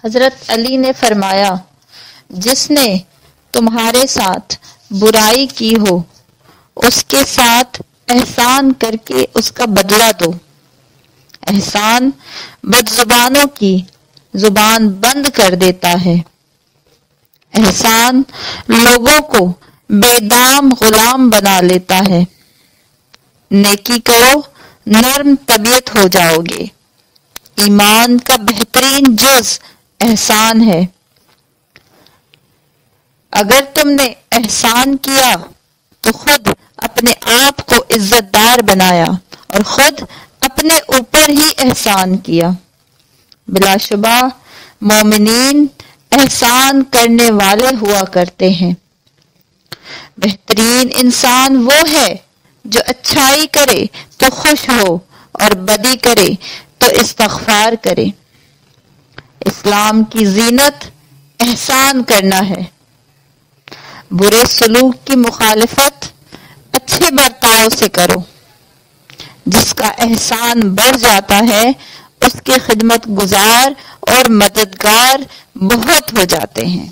حضرت علی نے فرمایا، جس نے تمہارے ساتھ برائی کی ہو اس کے ساتھ احسان کر کے اس کا بدلہ دو۔ احسان بد زبانوں کی زبان بند کر دیتا ہے۔ احسان لوگوں کو بے دام غلام بنا لیتا ہے۔ نیکی کرو، نرم طبیعت ہو جاؤ گے۔ ایمان کا بہترین جز احسان ہے۔ اگر تم نے احسان کیا تو خود اپنے آپ کو عزت دار بنایا اور خود اپنے اوپر ہی احسان کیا۔ بلا شبہ مومنین احسان کرنے والے ہوا کرتے ہیں۔ بہترین انسان وہ ہے جو اچھائی کرے تو خوش ہو اور بدی کرے تو استغفار کرے۔ اسلام کی زینت احسان کرنا ہے۔ برے سلوک کی مخالفت اچھے برتاؤ سے کرو۔ جس کا احسان بڑھ جاتا ہے اس کے خدمت گزار اور مددگار بہت ہو جاتے ہیں۔